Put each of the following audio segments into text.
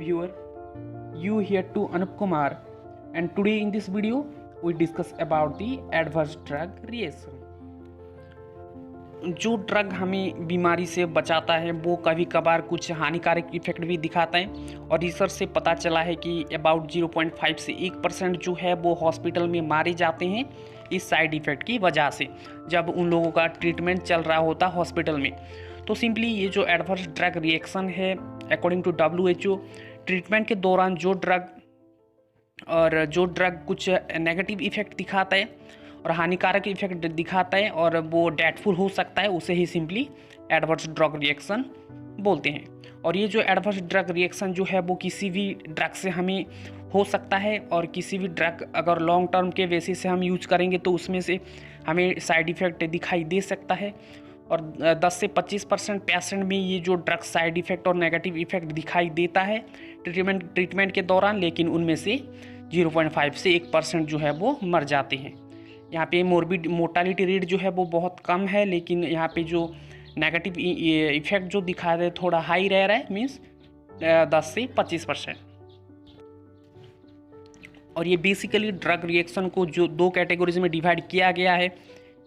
viewer. You here to Anup Kumar, and today in this video we discuss about the adverse drug reaction. जो drug हमें बीमारी से बचाता है वो कभी कभार कुछ हानिकारक इफेक्ट भी दिखाता है और रिसर्च से पता चला है कि अबाउट 0.5 से 1% जो है वो हॉस्पिटल में मारे जाते हैं इस साइड इफ़ेक्ट की वजह से जब उन लोगों का ट्रीटमेंट चल रहा होता हॉस्पिटल में। तो सिंपली ये जो एडवर्स ड्रग रिएक्शन है अकॉर्डिंग टू WHO, ट्रीटमेंट के दौरान जो ड्रग कुछ नेगेटिव इफेक्ट दिखाता है और हानिकारक इफेक्ट दिखाता है और वो डेथफुल हो सकता है, उसे ही सिंपली एडवर्स ड्रग रिएक्शन बोलते हैं। और ये जो एडवर्स ड्रग रिएक्शन जो है वो किसी भी ड्रग से हमें हो सकता है और किसी भी ड्रग अगर लॉन्ग टर्म के बेसिस से हम यूज करेंगे तो उसमें से हमें साइड इफ़ेक्ट दिखाई दे सकता है। और 10 से 25% पेशेंट में ये जो ड्रग साइड इफ़ेक्ट और नेगेटिव इफ़ेक्ट दिखाई देता है ट्रीटमेंट के दौरान, लेकिन उनमें से 0.5 से 1% जो है वो मर जाते हैं। यहाँ पे मोर्टालिटी रेट जो है वो बहुत कम है, लेकिन यहाँ पे जो नेगेटिव इफेक्ट जो दिखा रहे थोड़ा हाई रह रहा है, मीन्स 10 से 25%। और ये बेसिकली ड्रग रिएक्शन को जो 2 कैटेगरीज में डिवाइड किया गया है,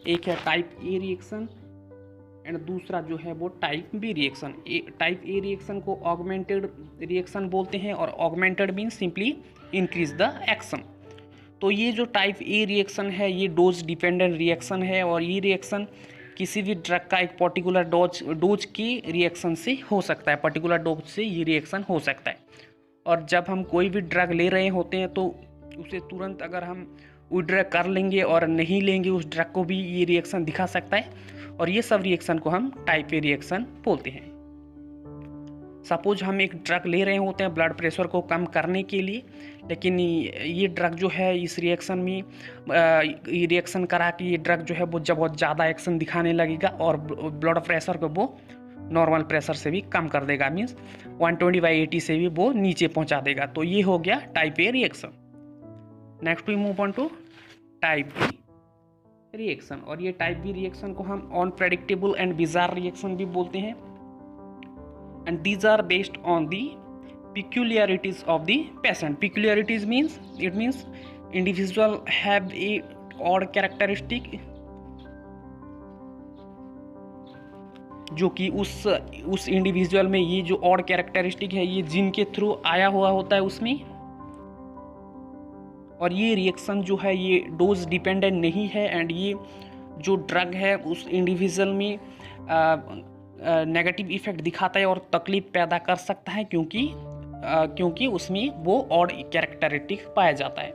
एक है टाइप ए रिएक्शन एंड दूसरा जो है वो type B reaction. Type A reaction को ऑगमेंटेड रिएक्शन बोलते हैं और augmented means simply increase the action. तो ये जो टाइप ए रिएक्शन है ये डोज डिपेंडेंट रिएक्शन है और ये रिएक्शन किसी भी ड्रग का एक पर्टिकुलर डोज की रिएक्शन से हो सकता है, पर्टिकुलर डोज से ये रिएक्शन हो सकता है। और जब हम कोई भी ड्रग ले रहे होते हैं तो उसे तुरंत अगर हम विड्रॉ कर लेंगे और नहीं लेंगे उस ड्रग को भी ये रिएक्शन दिखा सकता है और ये सब रिएक्शन को हम टाइप ए रिएक्शन बोलते हैं। सपोज हम एक ड्रग ले रहे होते हैं ब्लड प्रेशर को कम करने के लिए, लेकिन ये ड्रग जो है इस रिएक्शन में ये रिएक्शन करा कि ये ड्रग जो है वो जब बहुत ज़्यादा एक्शन दिखाने लगेगा और ब्लड प्रेशर को वो नॉर्मल प्रेशर से भी कम कर देगा, मीन्स 120/80 से भी वो नीचे पहुंचा देगा। तो ये हो गया type A reaction. Next we move on to type B reaction. और ये टाइप बी रिएक्शन को हम अनप्रेडिक्टेबल एंड बिजार रिएक्शन भी बोलते हैं। And these are based on the peculiarities of the patient. Peculiarities means individual have a odd characteristic जो कि उस इंडिविजुअल में ये जो ऑड कैरेक्टरिस्टिक है ये जीन के थ्रू आया हुआ होता है उसमें। और ये रिएक्शन जो है ये डोज डिपेंडेंट नहीं है एंड ये जो ड्रग है उस इंडिविजुअल में नेगेटिव इफेक्ट दिखाता है और तकलीफ पैदा कर सकता है क्योंकि उसमें वो ऑड कैरेक्टरिस्टिक पाया जाता है।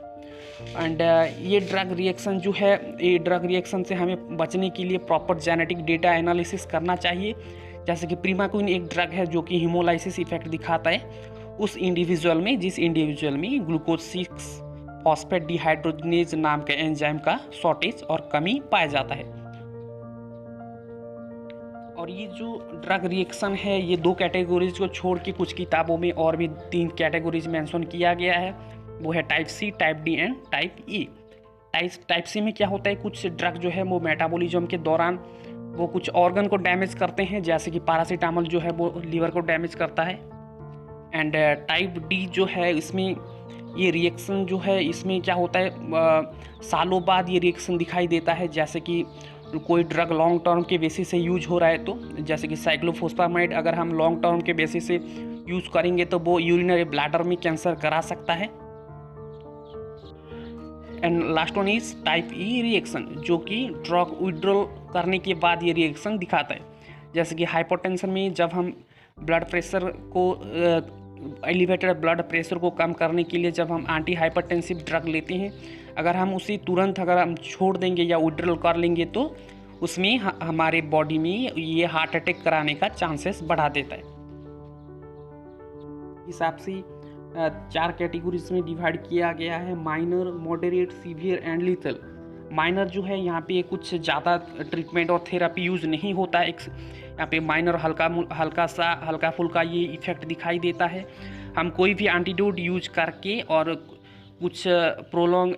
एंड ये ड्रग रिएक्शन जो है ये ड्रग रिएक्शन से हमें बचने के लिए प्रॉपर जेनेटिक डेटा एनालिसिस करना चाहिए। जैसे कि प्रीमाक्विन एक ड्रग है जो कि हीमोलाइसिस इफेक्ट दिखाता है उस इंडिविजुअल में जिस इंडिविजुअल में ग्लूकोज 6 फॉस्फेट डिहाइड्रोजनेज नाम के एंजाइम का शॉर्टेज और कमी पाया जाता है। और ये जो ड्रग रिएक्शन है ये 2 कैटेगरीज को छोड़ के कुछ किताबों में और भी 3 कैटेगरीज मेंशन किया गया है, वो है type C, type D and type E. Type C में क्या होता है, कुछ ड्रग जो है वो मेटाबॉलिज्म के दौरान वो कुछ ऑर्गन को डैमेज करते हैं, जैसे कि पैरासीटामोल जो है वो लीवर को डैमेज करता है। एंड टाइप डी जो है इसमें ये रिएक्शन जो है इसमें क्या होता है, सालों बाद ये रिएक्शन दिखाई देता है। जैसे कि कोई ड्रग लॉन्ग टर्म के बेसिस से यूज हो रहा है तो जैसे कि साइक्लोफॉस्फामाइड अगर हम लॉन्ग टर्म के बेसिस से यूज करेंगे तो वो यूरिनरी ब्लैडर में कैंसर करा सकता है। And last one is type E reaction जो कि ड्रग विड्रॉल करने के बाद ये रिएक्शन दिखाता है। जैसे कि हाइपरटेंशन में जब हम ब्लड प्रेशर को एलिवेटेड ब्लड प्रेशर को कम करने के लिए जब हम एंटी हाइपरटेंसिव ड्रग लेते हैं, अगर हम उसे तुरंत अगर हम छोड़ देंगे या विड्रॉल कर लेंगे तो उसमें हमारे बॉडी में ये हार्ट अटैक कराने का चांसेस बढ़ा देता है। हिसाब से 4 कैटेगरीज में डिवाइड किया गया है, minor, moderate, severe and lethal. Minor जो है यहाँ पे कुछ ज़्यादा ट्रीटमेंट और थेरेपी यूज़ नहीं होता है, यहाँ पे माइनर हल्का फुल्का ये इफेक्ट दिखाई देता है। हम कोई भी एंटीडोट यूज करके और कुछ प्रोलॉन्ग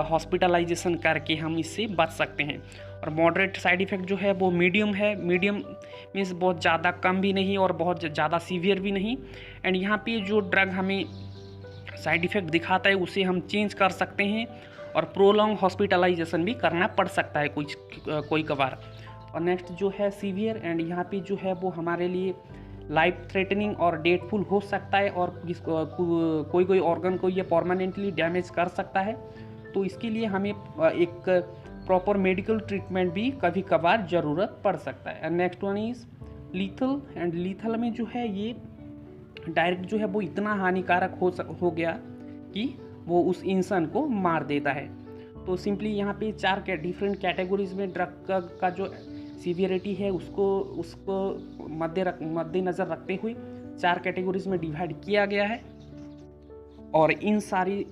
हॉस्पिटलाइजेशन करके हम इससे बच सकते हैं। और मॉडरेट साइड इफ़ेक्ट जो है वो मीडियम है। मीडियम मीन्स बहुत ज़्यादा कम भी नहीं और बहुत ज़्यादा सीवियर भी नहीं। एंड यहाँ पे जो ड्रग हमें साइड इफ़ेक्ट दिखाता है उसे हम चेंज कर सकते हैं और प्रोलॉन्ग हॉस्पिटलाइजेशन भी करना पड़ सकता है कोई कभार। और नेक्स्ट जो है सीवियर, एंड यहाँ पे जो है वो हमारे लिए लाइफ थ्रेटनिंग और डेथफुल हो सकता है और कोई ऑर्गन को ये परमानेंटली डैमेज कर सकता है। तो इसके लिए हमें एक प्रॉपर मेडिकल ट्रीटमेंट भी कभी कभार ज़रूरत पड़ सकता है। And next one is lethal, and lethal में जो है ये डायरेक्ट जो है वो इतना हानिकारक हो गया कि वो उस इंसान को मार देता है। तो सिंपली यहाँ पे 4 डिफरेंट कैटेगरीज में ड्रग का जो सीवियरिटी है उसको मद्देनज़र रखते हुए 4 कैटेगरीज में डिवाइड किया गया है। और इन सारी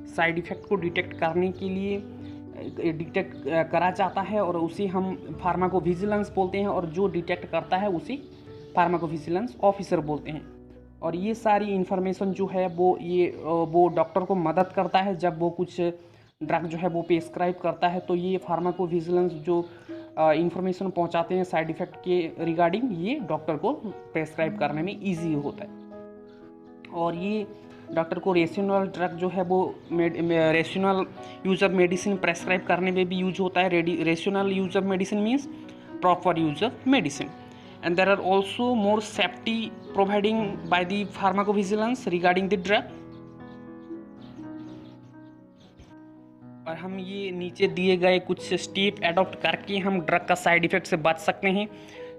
साइड इफ़ेक्ट को डिटेक्ट करने के लिए डिटेक्ट करा जाता है और उसे हम फार्माकोविजिलेंस बोलते हैं, और जो डिटेक्ट करता है उसे फार्माकोविजिलेंस ऑफिसर बोलते हैं। और ये सारी इन्फॉर्मेशन जो है वो डॉक्टर को मदद करता है जब वो कुछ ड्रग जो है वो प्रिस्क्राइब करता है। तो ये फार्माकोविजिलेंस जो इन्फॉर्मेशन पहुंचाते हैं साइड इफ़ेक्ट के रिगार्डिंग, ये डॉक्टर को प्रिस्क्राइब करने में ईजी होता है। और ये डॉक्टर को रेशनल ड्रग जो है वो rational use of medicine prescribe करने में भी यूज होता है। Rational use of medicine means proper use of medicine. And there are also more safety providing by the pharmacovigilance regarding the drug. और हम ये नीचे दिए गए कुछ स्टेप एडॉप्ट करके हम ड्रग का साइड इफ़ेक्ट से बच सकते हैं।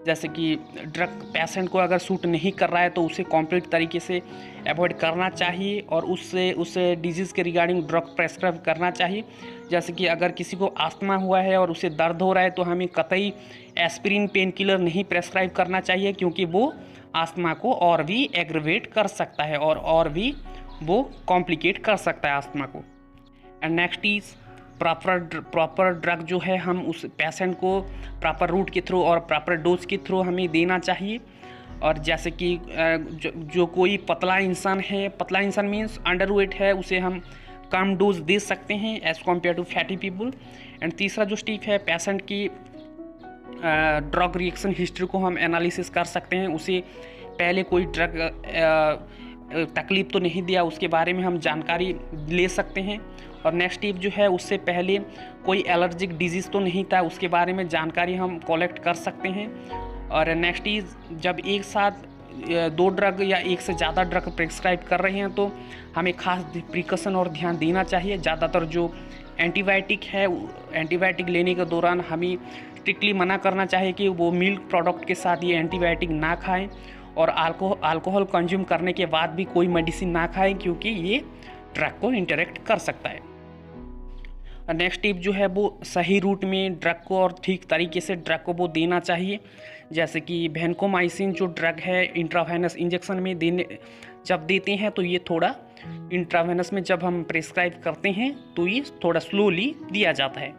जैसे कि ड्रग पेशेंट को अगर सूट नहीं कर रहा है तो उसे कॉम्प्लीट तरीके से अवॉइड करना चाहिए और उस डिजीज़ के रिगार्डिंग ड्रग प्रेस्क्राइब करना चाहिए। जैसे कि अगर किसी को आस्थमा हुआ है और उसे दर्द हो रहा है तो हमें कतई एस्पिरिन पेन किलर नहीं प्रेस्क्राइब करना चाहिए, क्योंकि वो आस्थमा को और भी एग्रवेट कर सकता है और भी वो कॉम्प्लिकेट कर सकता है आस्थमा को। And next is proper drug जो है हम उस पेशेंट को प्रॉपर रूट के थ्रू और प्रॉपर डोज के थ्रू हमें देना चाहिए। और जैसे कि जो कोई पतला इंसान है, पतला इंसान मीन्स अंडरवेट है, उसे हम कम डोज दे सकते हैं as compare to fatty people. And तीसरा जो स्टेप है, पेशेंट की ड्रग रिएक्शन हिस्ट्री को हम एनालिसिस कर सकते हैं। उसे पहले कोई ड्रग तकलीफ तो नहीं दिया, उसके बारे में हम जानकारी ले सकते हैं। और नेक्स्ट स्टेप जो है, उससे पहले कोई एलर्जिक डिजीज़ तो नहीं था, उसके बारे में जानकारी हम कलेक्ट कर सकते हैं। और नेक्स्ट इज़ जब एक साथ 2 ड्रग या एक से ज़्यादा ड्रग प्रिस्क्राइब कर रहे हैं तो हमें खास प्रिकॉशन और ध्यान देना चाहिए। ज़्यादातर जो एंटीबायोटिक है, एंटीबायोटिक लेने के दौरान हमें स्ट्रिक्टली मना करना चाहिए कि वो मिल्क प्रोडक्ट के साथ ये एंटीबायोटिक ना खाएं, और अल्कोहल कंज्यूम करने के बाद भी कोई मेडिसिन ना खाएं, क्योंकि ये ड्रग को इंटरेक्ट कर सकता है। नेक्स्ट टिप जो है वो सही रूट में ड्रग को और ठीक तरीके से ड्रग को वो देना चाहिए। जैसे कि वैनकोमाइसिन जो ड्रग है इंट्रावेनस इंजेक्शन में जब देते हैं तो ये थोड़ा इंट्रावेनस में जब हम प्रिस्क्राइब करते हैं तो ये थोड़ा स्लोली दिया जाता है।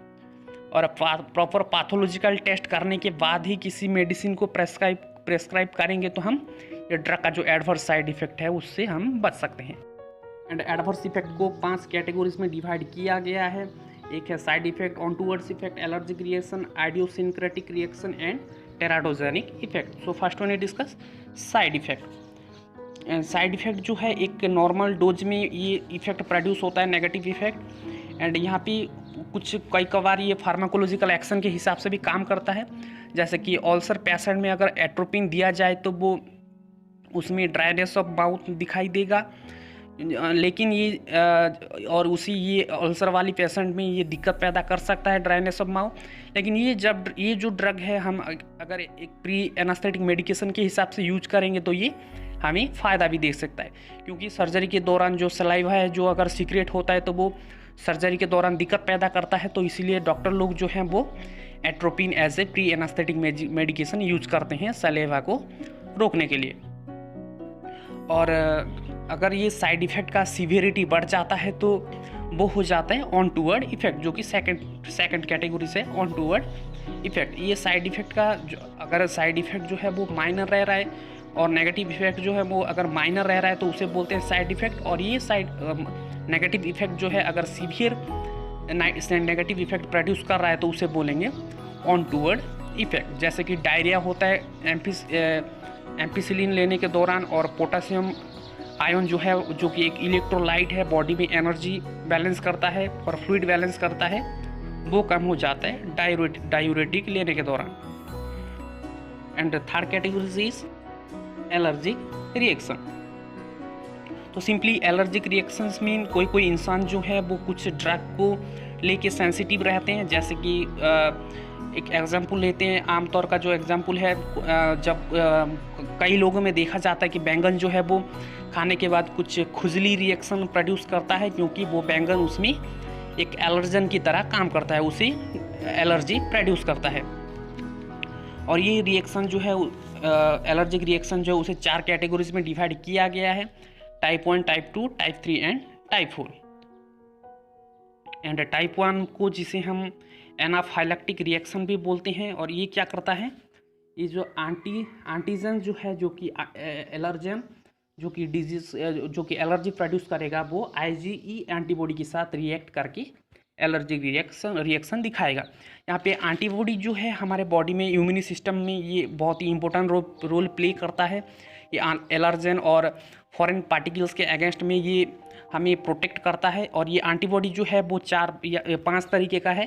और प्रॉपर पैथोलॉजिकल टेस्ट करने के बाद ही किसी मेडिसिन को प्रेस्क्राइब करेंगे तो हम ये ड्रग का जो एडवर्स साइड इफ़ेक्ट है उससे हम बच सकते हैं। एंड एडवर्स इफेक्ट को 5 कैटेगरीज में डिवाइड किया गया है। एक है side effect, untoward effect, allergic reaction, idiosyncratic reaction and teratogenic effect. So first one discuss side effect. And side effect जो है एक नॉर्मल डोज में ये इफेक्ट प्रोड्यूस होता है, नेगेटिव इफेक्ट। एंड यहाँ पे कई बार ये फार्माकोलॉजिकल एक्शन के हिसाब से भी काम करता है। जैसे कि अल्सर पेशेंट में अगर एट्रोपिन दिया जाए तो वो उसमें ड्राइनेस ऑफ माउथ दिखाई देगा, लेकिन ये अल्सर वाली पेशेंट में ये दिक्कत पैदा कर सकता है ड्राइनेस ऑफ माउथ। लेकिन ये जो ड्रग है हम अगर एक प्री एनास्थेटिक मेडिकेशन के हिसाब से यूज करेंगे तो ये हमें फ़ायदा भी दे सकता है, क्योंकि सर्जरी के दौरान जो सलाइवा है जो अगर सीक्रेट होता है तो वो सर्जरी के दौरान दिक्कत पैदा करता है। तो इसीलिए डॉक्टर लोग जो हैं वो atropine as a pre anaesthetic medication use करते हैं सलाइवा को रोकने के लिए। और अगर ये साइड इफ़ेक्ट का सीवियरिटी बढ़ जाता है तो वो हो जाता है ऑन टूवर्ड इफेक्ट, जो कि सेकंड कैटेगरी से ऑन टूवर्ड इफेक्ट। ये साइड इफ़ेक्ट का अगर साइड इफ़ेक्ट जो है वो माइनर रह रहा है और नेगेटिव इफेक्ट जो है वो अगर माइनर रह रहा है तो उसे बोलते हैं साइड इफ़ेक्ट। और ये नेगेटिव इफेक्ट जो है अगर सीवियर नेगेटिव इफेक्ट प्रोड्यूस कर रहा है तो उसे बोलेंगे ऑन टूवर्ड इफेक्ट, जैसे कि डायरिया होता है एम्पिसिलिन लेने के दौरान, और पोटेशियम आयन जो है, जो कि एक इलेक्ट्रोलाइट है, बॉडी में एनर्जी बैलेंस करता है और फ्लूइड बैलेंस करता है, वो कम हो जाता है डायूरेटिक लेने के दौरान। And third category is allergic reaction. तो सिंपली एलर्जिक रिएक्शंस मीन कोई इंसान जो है वो कुछ ड्रग को लेके सेंसिटिव रहते हैं। जैसे कि एक एग्जांपल लेते हैं, आमतौर का जो एग्जांपल है, जब कई लोगों में देखा जाता है कि बैंगन जो है वो खाने के बाद कुछ खुजली रिएक्शन प्रोड्यूस करता है, क्योंकि वो बैंगन उसमें एक एलर्जन की तरह काम करता है, उसे एलर्जी प्रोड्यूस करता है। और ये रिएक्शन जो है एलर्जिक रिएक्शन जो है उसे 4 कैटेगरीज में डिवाइड किया गया है, type 1, type 2, type 3 and type 4। And type 1 को जिसे हम एनाफाइलैक्टिक रिएक्शन भी बोलते हैं, और ये क्या करता है, ये जो एंटीजन जो है, जो कि एलर्जन जो कि डिजीज जो कि एलर्जी प्रोड्यूस करेगा, वो आईजीई एंटीबॉडी के साथ रिएक्ट करके एलर्जिक रिएक्शन दिखाएगा। यहाँ पे एंटीबॉडी जो है हमारे बॉडी में इम्यूनी सिस्टम में ये बहुत ही इंपॉर्टेंट रोल प्ले करता है। ये एलर्जन और फॉरेन पार्टिकल्स के अगेंस्ट में ये हमें प्रोटेक्ट करता है। और ये एंटीबॉडी जो है वो 4 या 5 तरीके का है।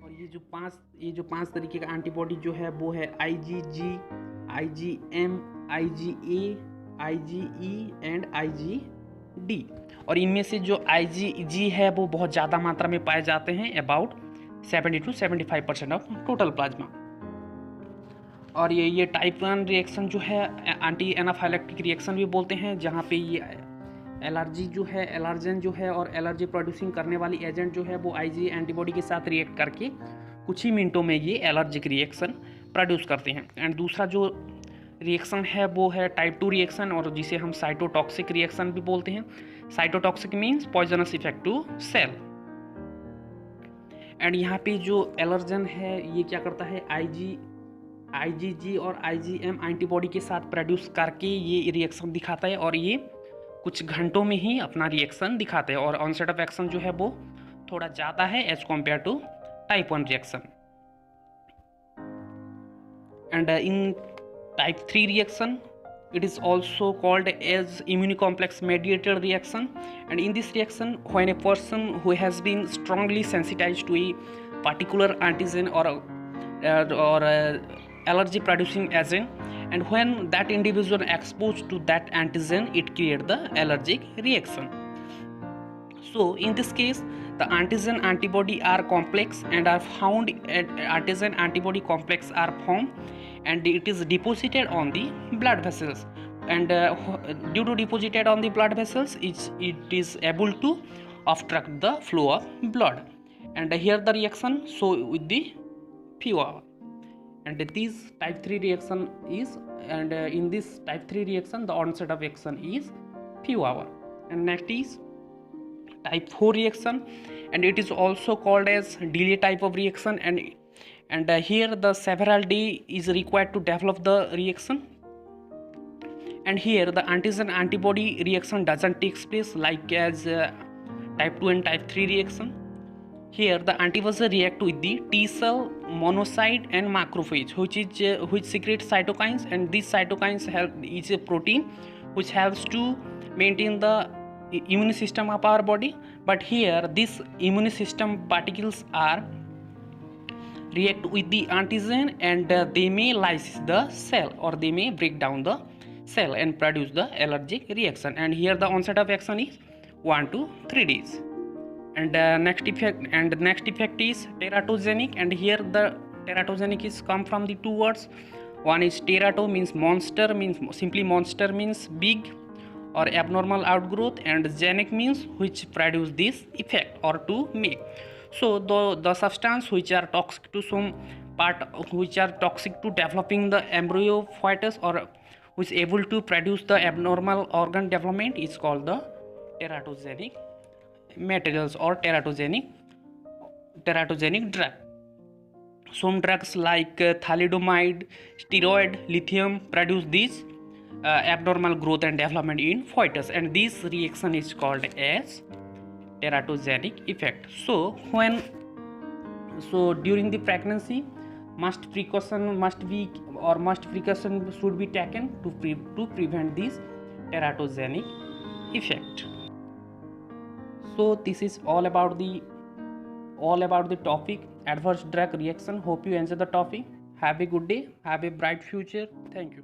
और ये जो पांच तरीके का एंटीबॉडी जो है वो है IgG, IgM, IgA, IgE and IgD। और इनमें से जो IgG है वो बहुत ज़्यादा मात्रा में पाए जाते हैं, about 70 to 75% of total plasma. और ये टाइप 1 रिएक्शन जो है एंटी एनाफाइलैक्टिक रिएक्शन भी बोलते हैं, जहाँ पे ये एलर्जन जो है और एलर्जी प्रोड्यूसिंग करने वाली एजेंट जो है वो IgE एंटीबॉडी के साथ रिएक्ट करके कुछ ही मिनटों में ये एलर्जिक रिएक्शन प्रोड्यूस करते हैं। एंड दूसरा जो रिएक्शन है वो है टाइप 2 रिएक्शन, और जिसे हम साइटोटॉक्सिक रिएक्शन भी बोलते हैं। Cytotoxic means poisonous effect to cell. And यहाँ पे जो एलर्जन है ये क्या करता है, IgG और IgM एंटीबॉडी के साथ प्रोड्यूस करके ये रिएक्शन दिखाता है, और ये कुछ घंटों में ही अपना रिएक्शन दिखाते हैं। और ऑनसेट ऑफ एक्शन जो है वो थोड़ा ज़्यादा है as compare to type 1 reaction. And in type 3 reaction, it is also called as immunocomplex mediated reaction. And in this reaction, when a person who has been strongly sensitized to a particular antigen or allergy producing agent, and when that individual exposed to that antigen, it creates the allergic reaction. So in this case, the antigen antibody are complex and are found at antigen antibody complex are formed, and it is deposited on the blood vessels, and due to deposited on the blood vessels it is able to obstruct the flow of blood, and here the reaction so with the few hours. And this type 3 reaction is, and in this type 3 reaction the onset of action is few hours. And next is type 4 reaction, and it is also called as delay type of reaction, and here the several day is required to develop the reaction. And here the antigen antibody reaction doesn't take place like as type 2 and type 3 reaction. Here the antibodies react with the T cell, monocyte and macrophage, which secrete cytokines, and these cytokines is a protein which helps to maintain the immune system of our body. But here this immune system particles are react with the antigen, and they may lyse the cell, or they may break down the cell and produce the allergic reaction. And here the onset of action is 1 to 3 days. And next effect is teratogenic, and here the teratogenic is come from the two words. One is terato means monster, means simply monster means big or abnormal outgrowth, and genic means which produce this effect or to make. So the substance which are toxic to some part, which are toxic to developing the embryo fetus, or which able to produce the abnormal organ development, is called the teratogenic materials or teratogenic drug. Some drugs like thalidomide, steroid, lithium produce this abnormal growth and development in fetus, and this reaction is called as teratogenic effect. So during the pregnancy, must precaution should be taken to prevent this teratogenic effect. So this is all about the topic adverse drug reaction. Hope you enjoy the topic. Have a good day, have a bright future. Thank you.